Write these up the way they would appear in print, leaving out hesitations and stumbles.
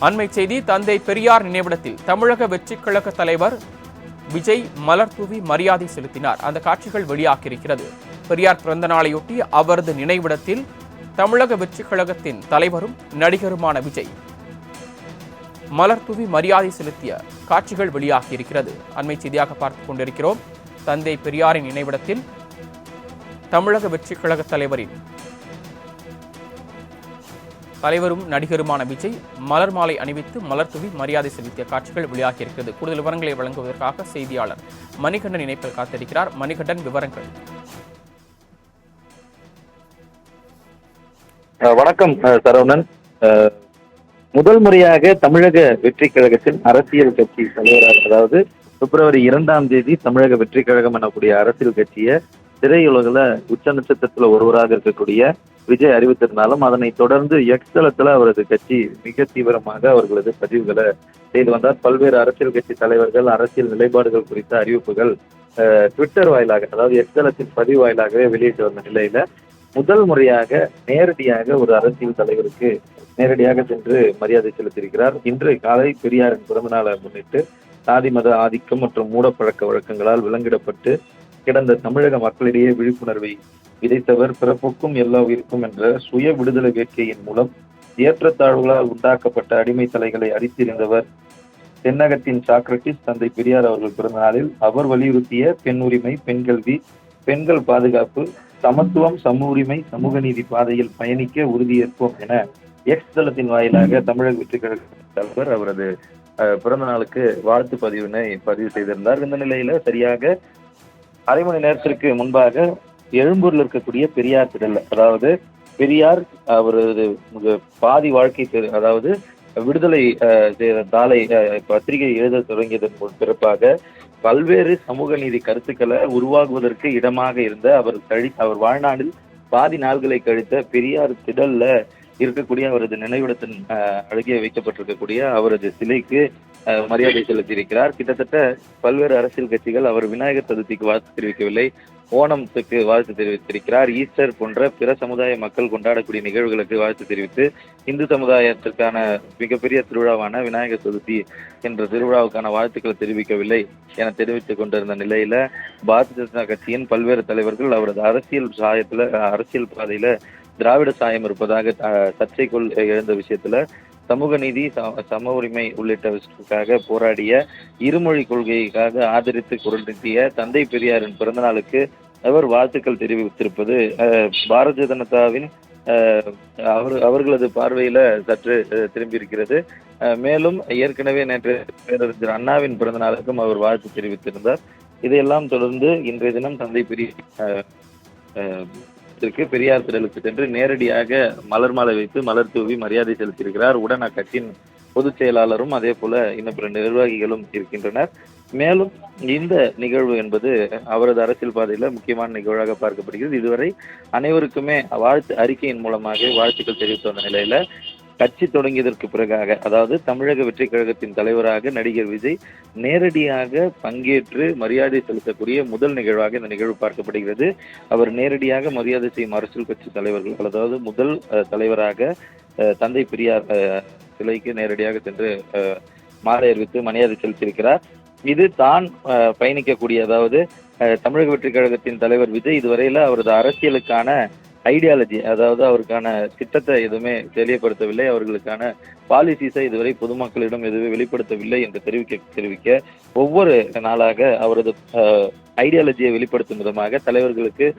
அண்மை செய்தி. தந்தை பெரியார் நினைவிடத்தில் தமிழக வெற்றிக் கழக தலைவர் விஜய் மலர் தூவி மரியாதை செலுத்தினார். அந்த காட்சிகள் வெளியாகியிருக்கிறது. பெரியார் பிறந்த நாளையொட்டி அவரது நினைவிடத்தில் தமிழக வெற்றிக் கழகத்தின் தலைவரும் நடிகருமான விஜய் மலர் தூவி மரியாதை செலுத்திய காட்சிகள் வெளியாகியிருக்கிறது. அண்மை செய்தியாக பார்த்துக் கொண்டிருக்கிறோம். தந்தை பெரியாரின் நினைவிடத்தில் தமிழக வெற்றிக் கழக தலைவரும் நடிகருமான விஜய் மலர் மாலை அணிவித்து மலர் தூவி மரியாதை செலுத்திய காட்சிகள் வெளியாகியிருக்கிறது. கூடுதல் விவரங்களை வழங்குவதற்காக செய்தியாளர் மணிகண்டன் இணைப்பில் காத்திருக்கிறார். மணிகண்டன், விவரங்கள். வணக்கம் சரவணன். முதல் முறையாக தமிழக வெற்றி கழகத்தில் அரசியல் கட்சி தலைவராக, அதாவது பிப்ரவரி 2ஆம் தேதி தமிழக வெற்றி கழகம் எனக்கூடிய அரசியல் கட்சியை திரையுலகில் உச்ச நட்சத்திரத்துல ஒருவராக இருக்கக்கூடிய விஜய் அறிவித்திருந்தாலும் அதனை தொடர்ந்து எக்ஸ் தளத்துல அவரது கட்சி மிக தீவிரமாக அவர்களது பதிவுகளை செய்து வந்தார். பல்வேறு அரசியல் கட்சி தலைவர்கள் அரசியல் நிலைப்பாடுகள் குறித்த அறிவிப்புகள் ட்விட்டர் வாயிலாக, அதாவது எக்ஸ் தளத்தின் பதிவு வாயிலாகவே வெளியிட்டு வந்த நிலையில முதல் முறையாக நேரடியாக ஒரு அரசியல் தலைவருக்கு நேரடியாக சென்று மரியாதை செலுத்தியிருக்கிறார். இன்று காலை பெரியாரின் பிறந்தநாளை முன்னிட்டு சாதி மத ஆதிக்கம் மற்றும் மூடப்பழக்க வழக்கங்களால் விலங்கிடப்பட்டு கிடந்த தமிழக மக்களிடையே விழிப்புணர்வை விதைத்தவர், பிறப்புக்கும் எல்லா உயிருக்கும் என்ற சுய விடுதலை வேட்கையின் மூலம் ஏற்றத்தாழ்வுகளால் உண்டாக்கப்பட்ட அடிமை தலைகளை அடித்திருந்தவர், தென்னகத்தின் சாக்ரட்டிஸ் தந்தை பெரியார் அவர்கள் பிறந்த நாளில் அவர் வலியுறுத்திய பெண் உரிமை, பெண் கல்வி, பெண்கள் பாதுகாப்பு, சமத்துவம், சமூக உரிமை, சமூக நீதி பாதையில் பயணிக்க உறுதியேற்போம் என எக்ஸ் தளத்தின் வாயிலாக தமிழக வெற்றி கழக தலைவர் அவரது பிறந்த நாளுக்கு வாழ்த்து பதிவு செய்திருந்தார். இந்த நிலையில சரியாக அரை மணி நேரத்திற்கு முன்பாக எழும்பூர்ல இருக்கக்கூடிய பெரியார் திடல்ல, அதாவது பெரியார் அவரது பாதி வாழ்க்கை, அதாவது விடுதலை தாளை பத்திரிகை எழுத தொடங்கியதன் பிறப்பாக பல்வேறு சமூக நீதி கருத்துக்களை உருவாகுவதற்கு இடமாக இருந்த அவர் வாழ்நாளில் பாதி நாள்களை கழித்த பெரியார் திடல்ல இருக்கக்கூடிய அவரது நினைவிடத்தின் அழகிய வைக்கப்பட்டிருக்கக்கூடிய அவரது சிலைக்கு மரியாதை செலுத்தியிருக்கிறார். கிட்டத்தட்ட பல்வேறு அரசியல் கட்சிகள் அவர் விநாயகர் சதுர்த்திக்கு வாழ்த்து தெரிவிக்கவில்லை, ஓணத்துக்கு வாழ்த்து தெரிவித்திருக்கிறார். ஈஸ்டர் போன்ற பிற சமுதாய மக்கள் கொண்டாடக்கூடிய நிகழ்வுகளுக்கு வாழ்த்து தெரிவித்து இந்து சமுதாயத்திற்கான மிகப்பெரிய திருவிழாவான விநாயகர் சதுர்த்தி என்ற திருவிழாவுக்கான வாழ்த்துக்களை தெரிவிக்கவில்லை என தெரிவித்துக் கொண்டிருந்த நிலையில பாரதிய ஜனதா கட்சியின் பல்வேறு தலைவர்கள் அவரது அரசியல் பாதையில திராவிட சாயம் இருப்பதாக சர்ச்சைக்குள் எழுந்த விஷயத்துல சமூக நீதி, சம உரிமை உள்ளிட்டவற்றுக்காக போராடிய இருமொழி கொள்கைக்காக ஆதரித்து குரல் நீட்டிய தந்தை பெரியாரின் பிறந்த நாளுக்கு அவர் வாழ்த்துக்கள் தெரிவித்திருப்பது பாரதிய ஜனதாவின் அவர்களது பார்வையில சற்று திரும்பியிருக்கிறது. மேலும் ஏற்கனவே நேற்று பேரறிஞர் அண்ணாவின் பிறந்த நாளுக்கும் அவர் வாழ்த்து தெரிவித்திருந்தார். இதையெல்லாம் தொடர்ந்து இன்றைய தினம் தந்தை பெரியார் திடலுக்கு சென்று நேரடியாக மலர் மாலை வைத்து மலர் தூவி மரியாதை செலுத்தியிருக்கிறார். உடன் அக்கட்சியின் பொதுச் செயலாளரும் அதே போல இன்னும் பிற நிர்வாகிகளும் இருக்கின்றனர். மேலும் இந்த நிகழ்வு என்பது அவரது அரசியல் பாதையில முக்கியமான நிகழ்வாக பார்க்கப்படுகிறது. இதுவரை அனைவருக்குமே வாழ்த்து அறிக்கையின் மூலமாக வாழ்த்துக்கள் தெரிவித்து வந்த நிலையில கட்சி தொடங்கியதற்கு பிறகாக, அதாவது தமிழக வெற்றி கழகத்தின் தலைவராக நடிகர் விஜய் நேரடியாக பங்கேற்று மரியாதை செலுத்தக்கூடிய முதல் நிகழ்வாக இந்த நிகழ்வு பார்க்கப்படுகிறது. அவர் நேரடியாக மரியாதை செய்யும் அரசியல் கட்சி தலைவர்கள், அதாவது முதல் தலைவராக தந்தை பெரியார் சிலைக்கு நேரடியாக சென்று மாலை அறிவித்து மரியாதை செலுத்தியிருக்கிறார். இது தான் பயணிக்கக்கூடிய, அதாவது தமிழக வெற்றி கழகத்தின் தலைவர் விஜய் இதுவரையில அவரது அரசியலுக்கான ஐடியாலஜி, அதாவது அவருக்கான திட்டத்தை எதுவுமே தெரியப்படுத்தவில்லை, அவர்களுக்கான பாலிசிஸை இதுவரை பொதுமக்களிடம் எதுவுமே வெளிப்படுத்தவில்லை என்று தெரிவிக்க ஒவ்வொரு நாளாக அவரது ஐடியாலஜியை வெளிப்படுத்தும் விதமாக தலைவர்களுக்கு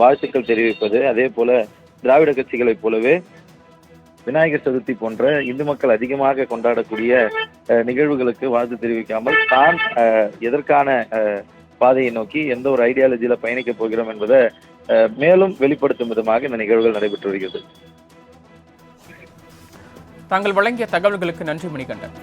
வாழ்த்துக்கள் தெரிவிப்பது, அதே போல திராவிட கட்சிகளைப் போலவே விநாயகர் சதுர்த்தி போன்ற இந்து மக்கள் அதிகமாக கொண்டாடக்கூடிய நிகழ்வுகளுக்கு வாழ்த்து தெரிவிக்காமல் தான் எதற்கான பாதையை நோக்கி எந்த ஒரு ஐடியாலஜியில பயணிக்க போகிறோம் என்பதை மேலும் வெளிப்படுத்தும் விதமாக இந்த நிகழ்வுகள் நடைபெற்று வருகிறது. தாங்கள் வழங்கிய தகவல்களுக்கு நன்றி மணிகண்டன்.